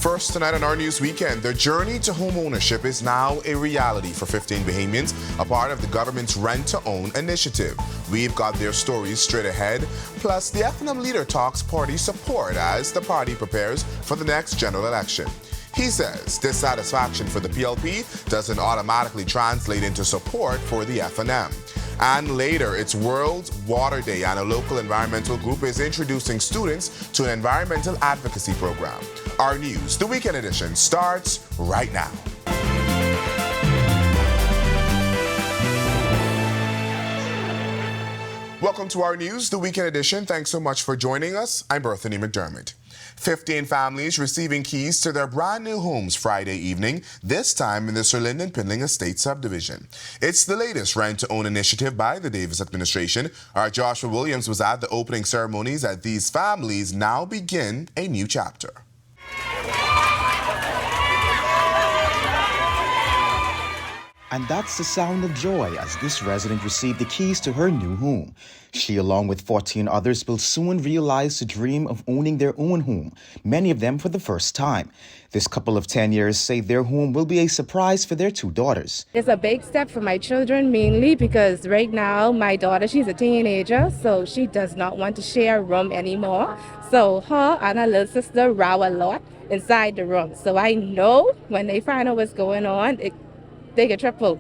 First tonight on Our News Weekend, the journey to home ownership is now a reality for 15 Bahamians, a part of the government's rent-to-own initiative. We've got their stories straight ahead. Plus, the FNM leader talks party support as the party prepares for the next general election. He says dissatisfaction for the PLP doesn't automatically translate into support for the FNM. And later, it's World Water Day, and a local environmental group is introducing students to an environmental advocacy program. Our News, the weekend edition, starts right now. Welcome to Our News, the weekend edition. Thanks so much for joining us. I'm Berthany McDermott. 15 families receiving keys to their brand new homes Friday evening, this time in the Sir Lyndon Pindling Estate subdivision. It's the latest rent-to-own initiative by the Davis administration. Our Joshua Williams was at the opening ceremonies as these families now begin a new chapter. And that's the sound of joy as this resident received the keys to her new home. She, along with 14 others, will soon realize the dream of owning their own home, many of them for the first time. This couple of 10 years say their home will be a surprise for their two daughters. It's a big step for my children, mainly because right now my daughter, she's a teenager, so she does not want to share a room anymore. So her and her little sister row a lot inside the room. So I know when they find out what's going on, they get triple.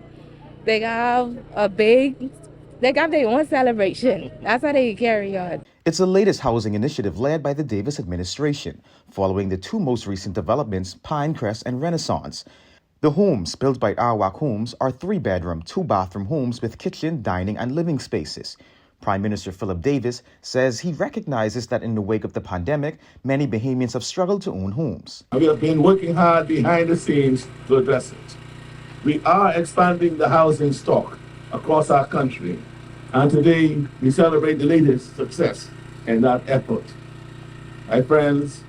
They have their own celebration. That's how they carry on. It's the latest housing initiative led by the Davis administration, following the two most recent developments, Pinecrest and Renaissance. The homes built by Awak Homes are 3-bedroom, 2-bathroom homes with kitchen, dining, and living spaces. Prime Minister Philip Davis says he recognizes that in the wake of the pandemic, many Bahamians have struggled to own homes. We have been working hard behind the scenes to address it. We are expanding the housing stock across our country, and today we celebrate the latest success in that effort. My friends,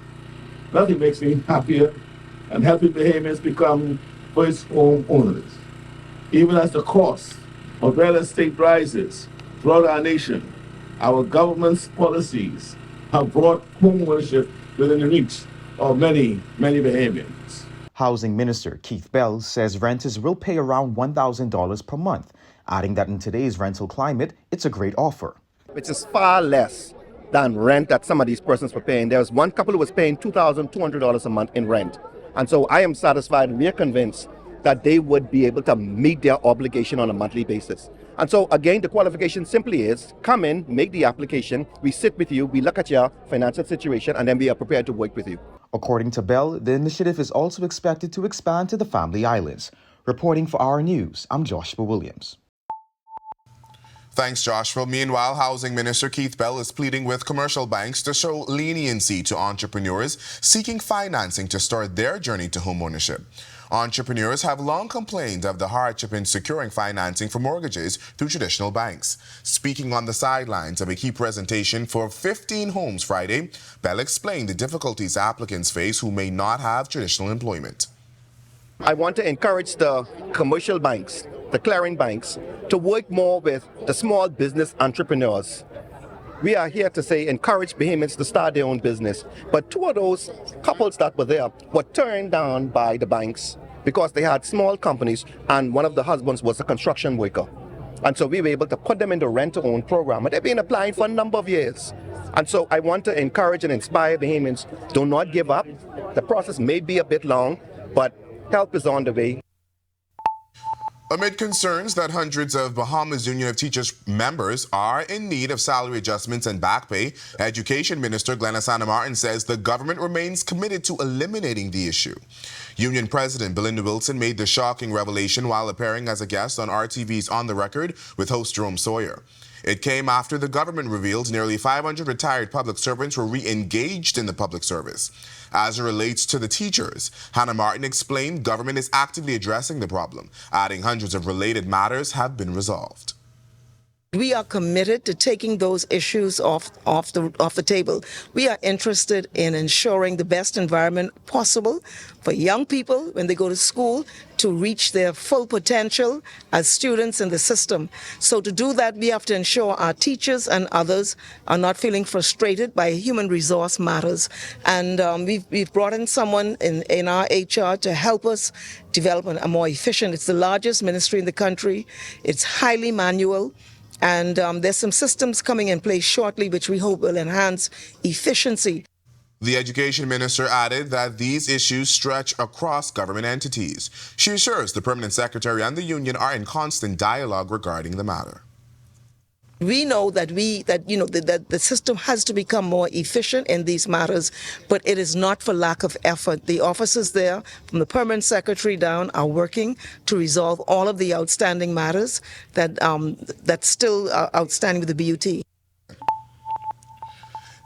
nothing makes me happier than helping Bahamians become first home owners. Even as the cost of real estate rises throughout our nation, our government's policies have brought home ownership within the reach of many, many Bahamians. Housing Minister Keith Bell says renters will pay around $1,000 per month, adding that in today's rental climate, it's a great offer. Which is far less than rent that some of these persons were paying. There was one couple who was paying $2,200 a month in rent. And so I am satisfied and we are convinced that they would be able to meet their obligation on a monthly basis. And so again, the qualification simply is come in, make the application, we sit with you, we look at your financial situation, and then we are prepared to work with you. According to Bell, the initiative is also expected to expand to the Family Islands. Reporting for Our News, I'm Joshua Williams. Thanks, Joshua. Meanwhile, Housing Minister Keith Bell is pleading with commercial banks to show leniency to entrepreneurs seeking financing to start their journey to homeownership. Entrepreneurs have long complained of the hardship in securing financing for mortgages through traditional banks. Speaking on the sidelines of a key presentation for 15 homes Friday, Bell explained the difficulties applicants face who may not have traditional employment. I want to encourage the commercial banks, the clearing banks, to work more with the small business entrepreneurs. We are here to say encourage Bahamians to start their own business. But two of those couples that were there were turned down by the banks because they had small companies and one of the husbands was a construction worker. And so we were able to put them in the rent-to-own program. And they've been applying for a number of years. And so I want to encourage and inspire Bahamians, do not give up. The process may be a bit long, but help is on the way. Amid concerns that hundreds of Bahamas Union of Teachers members are in need of salary adjustments and back pay, Education Minister Glenna Santa Martin says the government remains committed to eliminating the issue. Union President Belinda Wilson made the shocking revelation while appearing as a guest on RTV's On the Record with host Jerome Sawyer. It came after the government revealed nearly 500 retired public servants were re-engaged in the public service. As it relates to the teachers, Hannah Martin explained government is actively addressing the problem, adding hundreds of related matters have been resolved. We are committed to taking those issues off the table. We are interested in ensuring the best environment possible for young people when they go to school to reach their full potential as students in the system. So to do that, we have to ensure our teachers and others are not feeling frustrated by human resource matters. And we've brought in someone in our HR to help us develop a more efficient. It's the largest ministry in the country. It's highly manual. And there's some systems coming in place shortly, which we hope will enhance efficiency. The education minister added that these issues stretch across government entities. She assures the permanent secretary and the union are in constant dialogue regarding the matter. We know that the system has to become more efficient in these matters, but it is not for lack of effort. The officers there, from the permanent secretary down, are working to resolve all of the outstanding matters that's still outstanding with the BUT.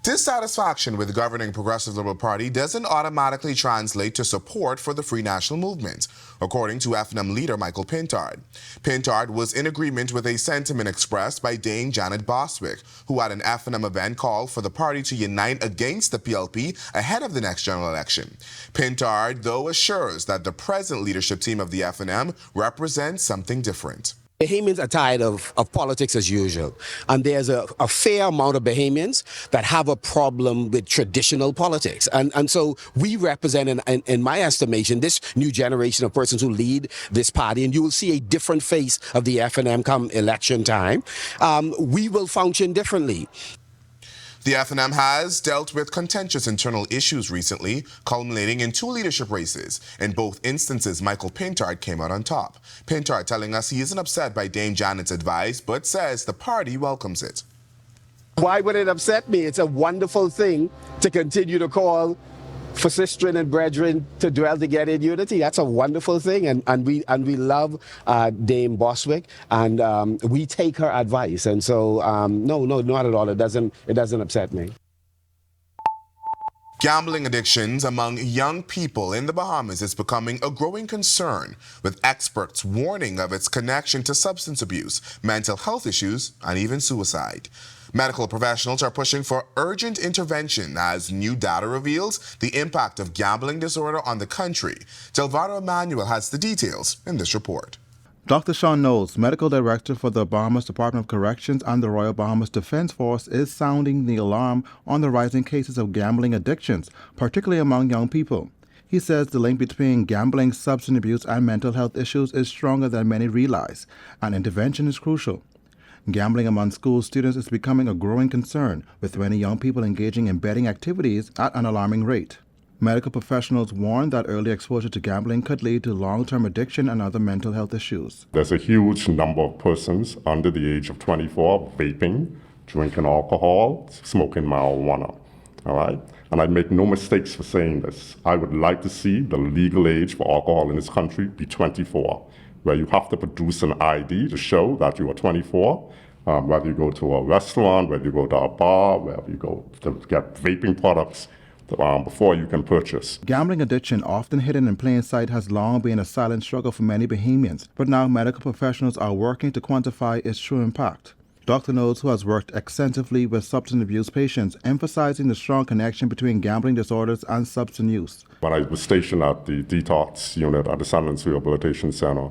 Dissatisfaction with the governing Progressive Liberal Party doesn't automatically translate to support for the Free National Movement, according to FNM leader Michael Pintard. Pintard was in agreement with a sentiment expressed by Dame Janet Bostwick, who at an FNM event called for the party to unite against the PLP ahead of the next general election. Pintard, though, assures that the present leadership team of the FNM represents something different. Bahamians are tired of politics as usual, and there's a fair amount of Bahamians that have a problem with traditional politics, and so we represent, in my estimation, this new generation of persons who lead this party, and you will see a different face of the FNM come election time. We will function differently. The FNM has dealt with contentious internal issues recently, culminating in 2 leadership races. In both instances, Michael Pintard came out on top. Pintard telling us he isn't upset by Dame Janet's advice, but says the party welcomes it. Why would it upset me? It's a wonderful thing to continue to call for sistren and brethren to dwell together in unity. That's a wonderful thing, and we love Dame Bostwick, and we take her advice. And so, no, not at all. It doesn't upset me. Gambling addictions among young people in the Bahamas is becoming a growing concern, with experts warning of its connection to substance abuse, mental health issues, and even suicide. Medical professionals are pushing for urgent intervention as new data reveals the impact of gambling disorder on the country. Delvaro Emmanuel has the details in this report. Dr. Sean Knowles, Medical Director for the Bahamas Department of Corrections and the Royal Bahamas Defense Force, is sounding the alarm on the rising cases of gambling addictions, particularly among young people. He says the link between gambling, substance abuse, and mental health issues is stronger than many realize, and intervention is crucial. Gambling among school students is becoming a growing concern, with many young people engaging in betting activities at an alarming rate. Medical professionals warn that early exposure to gambling could lead to long-term addiction and other mental health issues. There's a huge number of persons under the age of 24 vaping, drinking alcohol, smoking marijuana. All right? And I make no mistakes for saying this. I would like to see the legal age for alcohol in this country be 24, where you have to produce an ID to show that you are 24, whether you go to a restaurant, whether you go to a bar, wherever you go to get vaping products, before you can purchase. Gambling addiction, often hidden in plain sight, has long been a silent struggle for many Bahamians, but now medical professionals are working to quantify its true impact. Dr. Knowles, who has worked extensively with substance abuse patients, emphasizing the strong connection between gambling disorders and substance use. When I was stationed at the detox unit at the Sandlands Rehabilitation Center,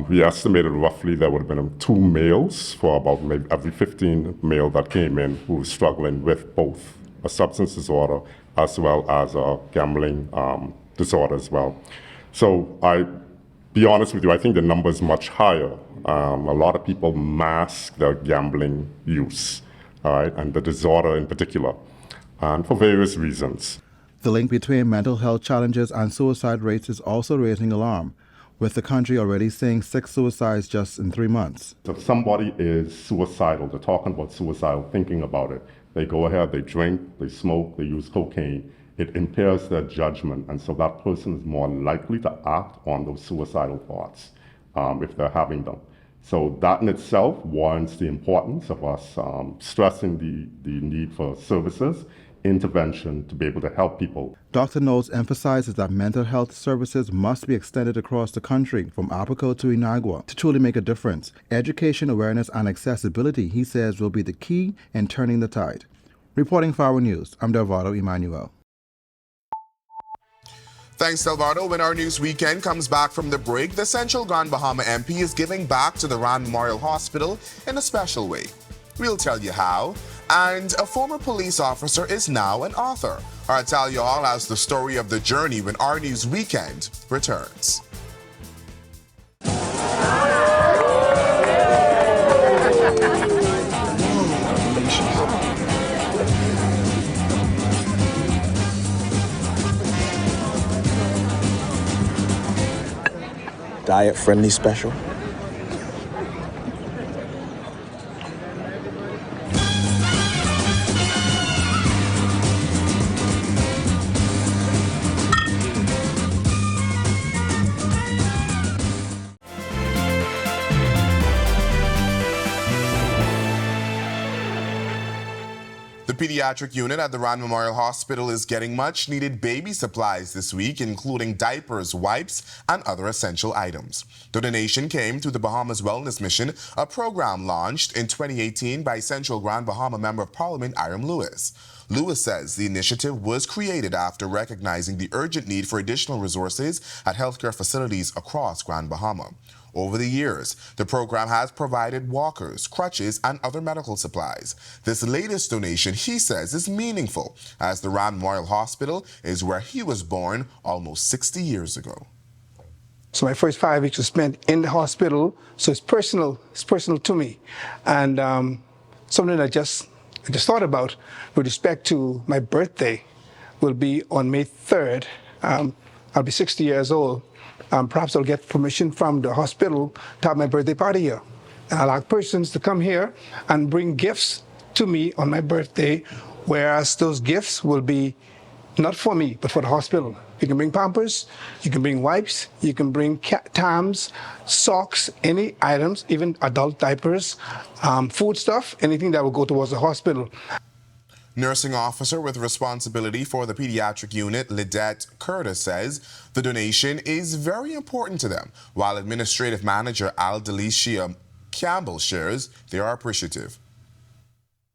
we estimated roughly there would have been 2 males for about maybe every 15 male that came in who was struggling with both a substance disorder as well as a gambling disorder as well. So I be honest with you, I think the number is much higher. A lot of people mask their gambling use, all right, and the disorder in particular, and for various reasons. The link between mental health challenges and suicide rates is also raising alarm, with the country already seeing 6 suicides just in 3 months. So if somebody is suicidal, they're talking about suicide, thinking about it, they go ahead, they drink, they smoke, they use cocaine, it impairs their judgment, and so that person is more likely to act on those suicidal thoughts if they're having them. So that in itself warrants the importance of us stressing the need for services intervention to be able to help people. Dr. Knowles emphasizes that mental health services must be extended across the country, from Apico to Inagua, to truly make a difference. Education, awareness, and accessibility, he says, will be the key in turning the tide. Reporting for Our News, I'm Delvado Emmanuel. Thanks, Delvado. When our news weekend comes back from the break, the Central Grand Bahama MP is giving back to the Rand Memorial Hospital in a special way. We'll tell you how. And a former police officer is now an author. I'll tell you all as the story of the journey when our news weekend returns. Diet-friendly special. The pediatric unit at the Rand Memorial Hospital is getting much-needed baby supplies this week, including diapers, wipes, and other essential items. The donation came through the Bahamas Wellness Mission, a program launched in 2018 by Central Grand Bahama Member of Parliament Iram Lewis. Lewis says the initiative was created after recognizing the urgent need for additional resources at healthcare facilities across Grand Bahama. Over the years, the program has provided walkers, crutches, and other medical supplies. This latest donation, he says, is meaningful, as the Rand Memorial Hospital is where he was born almost 60 years ago. So my first 5 weeks was spent in the hospital, so it's personal to me. And something I just thought about with respect to my birthday will be on May 3rd. I'll be 60 years old. Perhaps I'll get permission from the hospital to have my birthday party here. And I'll ask persons to come here and bring gifts to me on my birthday, whereas those gifts will be not for me, but for the hospital. You can bring Pampers, you can bring wipes, you can bring Tams, socks, any items, even adult diapers, food stuff, anything that will go towards the hospital. Nursing officer with responsibility for the pediatric unit, Lidette Curtis, says the donation is very important to them, while administrative manager Aldelicia Campbell shares they are appreciative.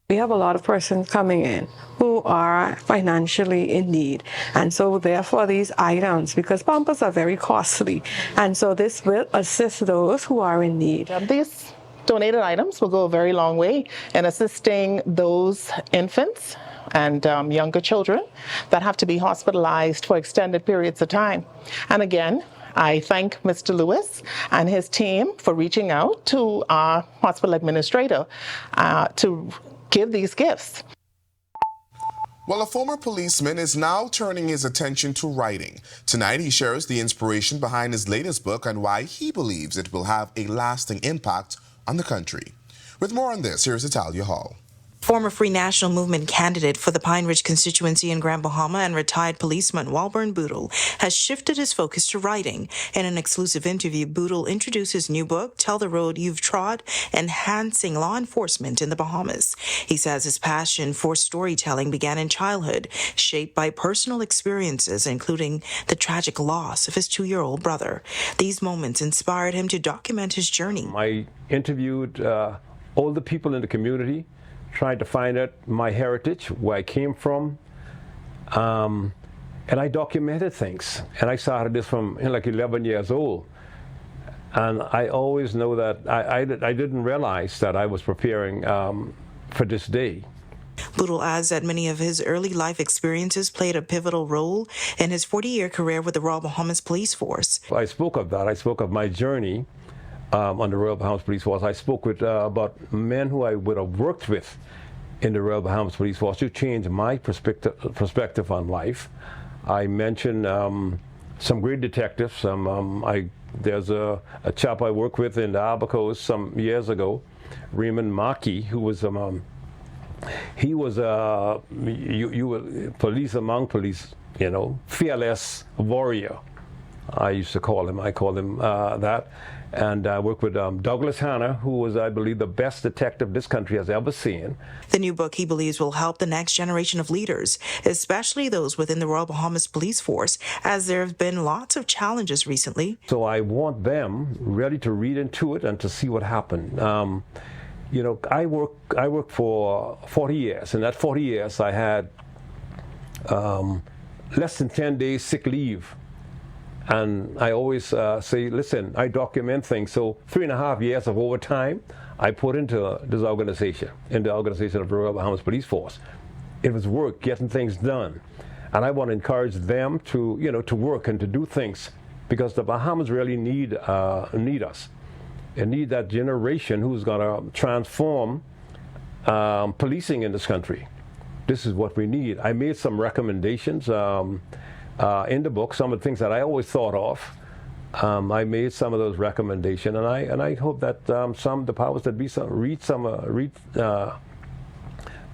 We have a lot of persons coming in who are financially in need, and so therefore these items, because Pampers are very costly, and so this will assist those who are in need. These donated items will go a very long way in assisting those infants and younger children that have to be hospitalized for extended periods of time. And again, I thank Mr. Lewis and his team for reaching out to our hospital administrator to give these gifts. Well, a former policeman is now turning his attention to writing. Tonight, he shares the inspiration behind his latest book and why he believes it will have a lasting impact on the country. With more on this, here's Italia Hall. Former Free National Movement candidate for the Pine Ridge constituency in Grand Bahama and retired policeman Walburn Boodle has shifted his focus to writing. In an exclusive interview, Boodle introduced his new book, Tell the Road You've Trod, Enhancing Law Enforcement in the Bahamas. He says his passion for storytelling began in childhood, shaped by personal experiences, including the tragic loss of his 2-year-old brother. These moments inspired him to document his journey. I interviewed all the people in the community, tried to find out my heritage, where I came from, and I documented things. And I started this from like 11 years old. And I always know that I didn't realize that I was preparing for this day. Boodle adds that many of his early life experiences played a pivotal role in his 40-year career with the Royal Bahamas Police Force. I spoke of that. I spoke of my journey on the Royal Bahamas Police Force. I spoke with about men who I would have worked with in the Royal Bahamas Police Force to change my perspective on life. I mentioned some great detectives. There's a chap I worked with in the Abacos some years ago, Raymond Maki, who was he was police among police, fearless warrior. I used to call him. I called him that. And I work with Douglas Hanna, who was, I believe, the best detective this country has ever seen. The new book, he believes, will help the next generation of leaders, especially those within the Royal Bahamas Police Force, as there have been lots of challenges recently. So I want them ready to read into it and to see what happened. You know, I worked for 40 years. In that 40 years, I had less than 10 days sick leave. And I always say, listen, I document things. So 3.5 years of overtime I put into this organization, in the organization of the Royal Bahamas Police Force. It was work, getting things done. And I want to encourage them to, you know, to work and to do things, because the Bahamas really need us. They need that generation who's going to transform policing in this country. This is what we need. I made some recommendations in the book, some of the things that I always thought of. I made some of those recommendations, and I hope that some of the powers that be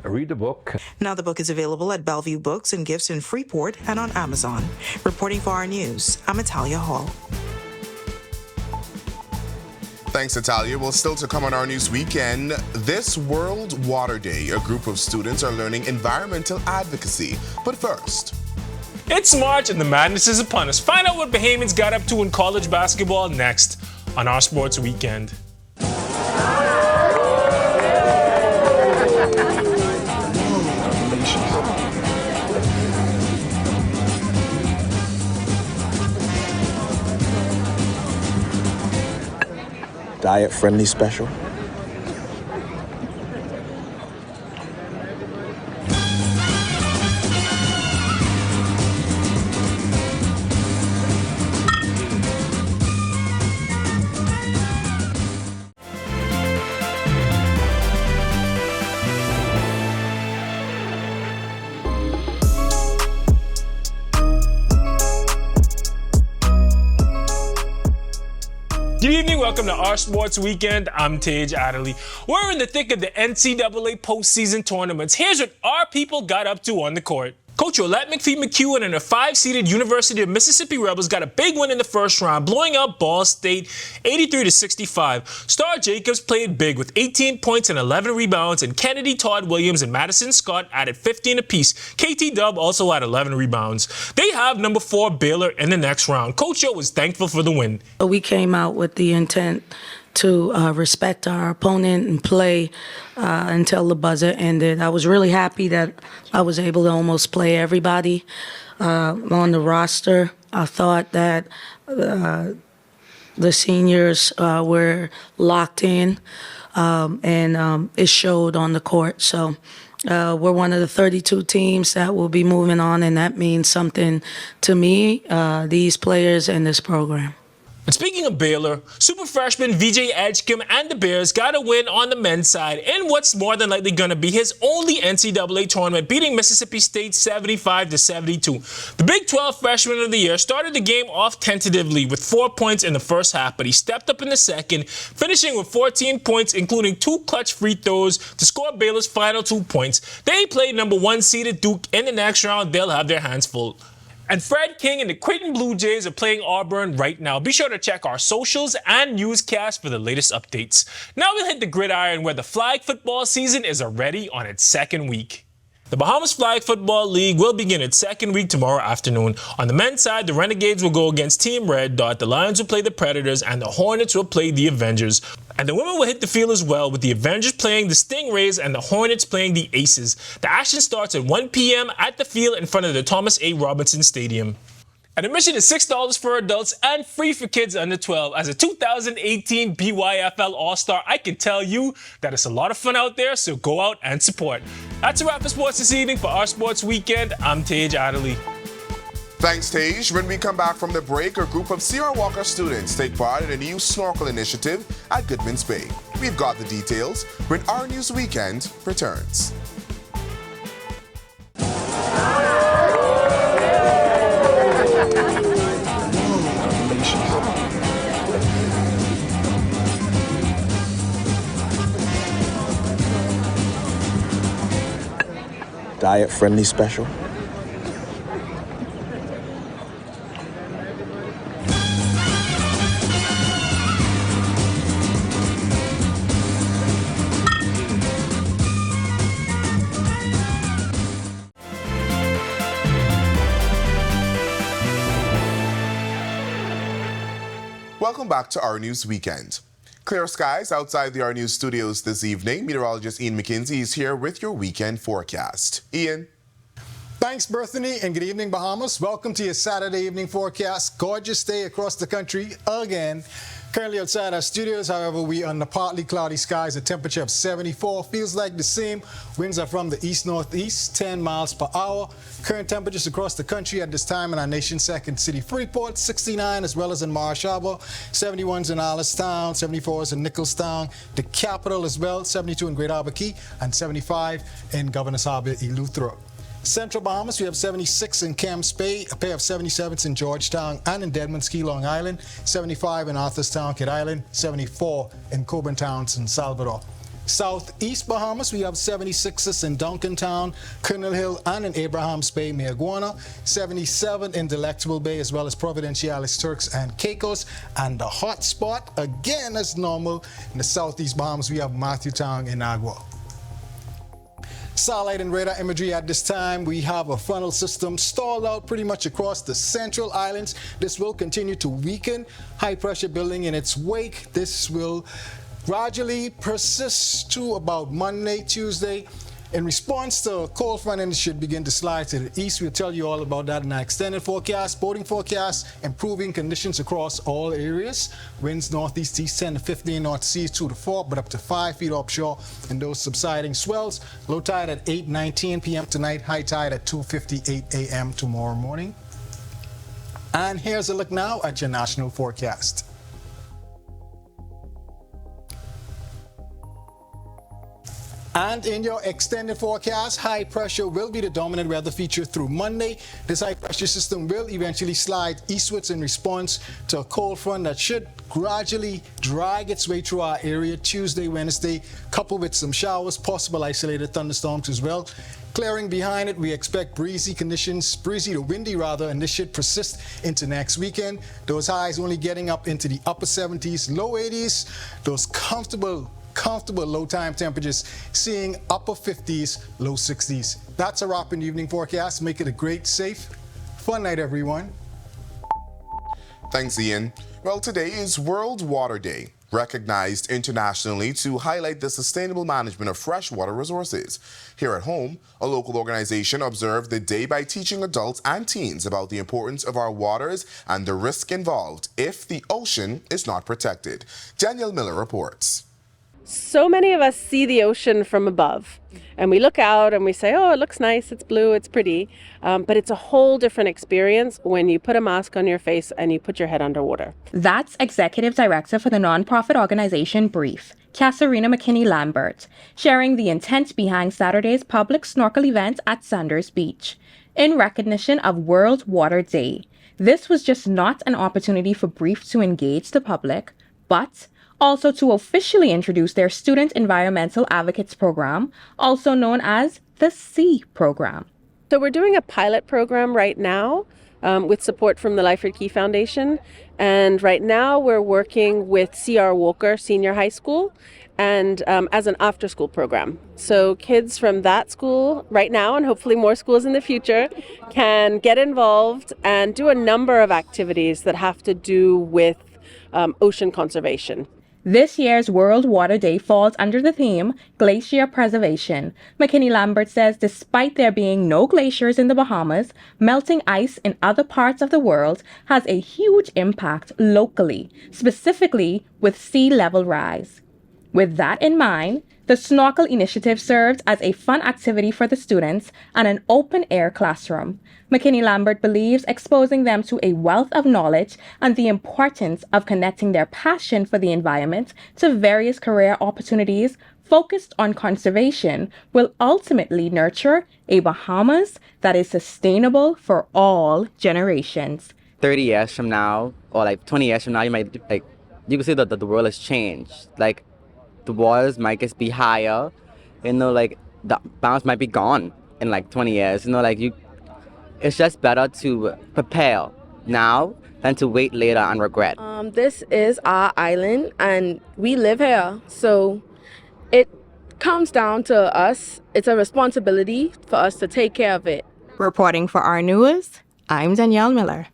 read the book. Now the book is available at Bellevue Books and Gifts in Freeport and on Amazon. Reporting for Our News, I'm Italia Hall. Thanks, Natalia. Well, still to come on Our News Weekend, this World Water Day, a group of students are learning environmental advocacy. But first, it's March and the madness is upon us. Find out what Bahamians got up to in college basketball next on Our Sports Weekend. Diet-friendly special. Good evening, welcome to Our Sports Weekend. I'm Tej Adderley. We're in the thick of the NCAA postseason tournaments. Here's what our people got up to on the court. Coach Olette McPhee-McEwen and the 5-seeded University of Mississippi Rebels got a big win in the first round, blowing out Ball State 83-65. Star Jacobs played big with 18 points and 11 rebounds, and Kennedy, Todd Williams, and Madison Scott added 15 apiece. KT Dub also had 11 rebounds. They have number 4 Baylor in the next round. Coach O was thankful for the win. We came out with the intent to respect our opponent and play until the buzzer ended. I was really happy that I was able to almost play everybody on the roster. I thought that the seniors were locked in, and it showed on the court. So we're one of the 32 teams that will be moving on, and that means something to me, these players, and this program. And speaking of Baylor, super freshman VJ Edgecombe and the Bears got a win on the men's side in what's more than likely going to be his only NCAA tournament, beating Mississippi State 75-72. The Big 12 freshman of the year started the game off tentatively with 4 points in the first half, but he stepped up in the second, finishing with 14 points, including 2 clutch free throws to score Baylor's final 2 points. They play number 1 seeded Duke in the next round. They'll have their hands full. And Fred King and the Creighton Blue Jays are playing Auburn right now. Be sure to check our socials and newscasts for the latest updates. Now we'll hit the gridiron, where the flag football season is already on its second week. The Bahamas Flag Football League will begin its second week tomorrow afternoon. On the men's side, the Renegades will go against Team Red Dot, the Lions will play the Predators, and the Hornets will play the Avengers. And the women will hit the field as well, with the Avengers playing the Stingrays and the Hornets playing the Aces. The action starts at 1 p.m. at the field in front of the Thomas A. Robinson Stadium. Admission is $6 for adults and free for kids under 12. As a 2018 BYFL All-Star, I can tell you that it's a lot of fun out there, so go out and support. That's a wrap for sports this evening. For Our Sports Weekend, I'm Tej Adderley. Thanks, Tej. When we come back from the break, a group of Sierra Walker students take part in a new snorkel initiative at Goodman's Bay. We've got the details when Our News Weekend returns. Diet-friendly special. Welcome back to Our News Weekend. Clear skies outside the Our News studios this evening. Meteorologist Ian McKenzie is here with your weekend forecast. Ian. Thanks, Bethany, and good evening, Bahamas. Welcome to your Saturday evening forecast. Gorgeous day across the country again. Currently outside our studios, however, we are under partly cloudy skies, a temperature of 74. Feels like the same. Winds are from the east-northeast, 10 miles per hour. Current temperatures across the country at this time in our nation's second city, Freeport, 69, as well as in Marsh Harbor, 71s in Allenstown, 74s in Nicholstown, the capital as well, 72 in Great Harbor Key, and 75 in Governor's Harbor, Eleuthera. Central Bahamas, we have 76 in Camps Bay, a pair of 77s in Georgetown and in Deadman's Key, Long Island, 75 in Arthurstown, Kidd Island, 74 in Coburn Town, San Salvador. Southeast Bahamas, we have 76s in Duncantown, Colonel Hill, and in Abrahams Bay, Mayaguana, 77 in Delectable Bay, as well as Providenciales, Turks and Caicos. And the hot spot, again as normal, in the Southeast Bahamas, we have Matthewtown in Agua. Satellite and radar imagery at this time. We have a frontal system stalled out pretty much across the central islands. This will continue to weaken. High pressure building in its wake. This will gradually persist to about Monday, Tuesday. In response to a cold front, and it should begin to slide to the east. We'll tell you all about that in our extended forecast. Boating forecast, improving conditions across all areas. Winds northeast, east 10 to 15, north seas 2 to 4, but up to 5 feet offshore. And those subsiding swells. Low tide at 8:19 p.m. tonight. High tide at 2:58 a.m. tomorrow morning. And here's a look now at your national forecast. And in your extended forecast, high pressure will be the dominant weather feature through Monday. This high pressure system will eventually slide eastwards in response to a cold front that should gradually drag its way through our area Tuesday, Wednesday, coupled with some showers, possible isolated thunderstorms as well. Clearing behind it, we expect breezy conditions, breezy to windy rather, and this should persist into next weekend. Those highs only getting up into the upper 70s, low 80s, those comfortable low time temperatures, seeing upper 50s, low 60s. That's a wrap in the evening forecast. Make it a great, safe, fun night, everyone. Thanks, Ian. Well, today is World Water Day, recognized internationally to highlight the sustainable management of freshwater resources. Here at home, a local organization observed the day by teaching adults and teens about the importance of our waters and the risk involved if the ocean is not protected. Danielle Miller reports. So many of us see the ocean from above and we look out and we say, oh, it looks nice, it's blue, it's pretty. But it's a whole different experience when you put a mask on your face and you put your head underwater. That's Executive Director for the nonprofit organization Brief, Kasarina McKinney-Lambert, sharing the intent behind Saturday's public snorkel event at Sanders Beach. In recognition of World Water Day, this was just not an opportunity for Brief to engage the public, but also to officially introduce their Student Environmental Advocates Program, also known as the SEA Program. So we're doing a pilot program right now with support from the Lyford Key Foundation. And right now we're working with C.R. Walker Senior High School and as an after-school program. So kids from that school right now, and hopefully more schools in the future, can get involved and do a number of activities that have to do with ocean conservation. This year's World Water Day falls under the theme Glacier Preservation. McKinney-Lambert says despite there being no glaciers in the Bahamas, melting ice in other parts of the world has a huge impact locally, specifically with sea level rise. With that in mind, the Snorkel Initiative served as a fun activity for the students and an open-air classroom. McKinney-Lambert believes exposing them to a wealth of knowledge and the importance of connecting their passion for the environment to various career opportunities focused on conservation will ultimately nurture a Bahamas that is sustainable for all generations. 30 years from now, or like 20 years from now, you can see that the world has changed. Like, the waters might just be higher, the Bahamas might be gone in like 20 years, it's just better to prepare now than to wait later and regret. This is our island and we live here, so it comes down to us. It's a responsibility for us to take care of it. Reporting for Our News, I'm Danielle Miller.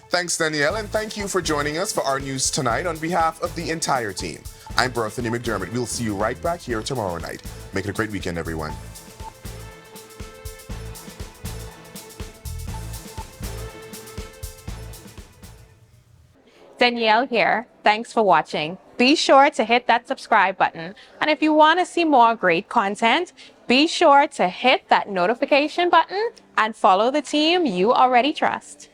Thanks, Danielle, and thank you for joining us for our news tonight on behalf of the entire team. I'm Berthany McDermott. We'll see you right back here tomorrow night. Make it a great weekend, everyone. Danielle here. Thanks for watching. Be sure to hit that subscribe button. And if you want to see more great content, be sure to hit that notification button and follow the team you already trust.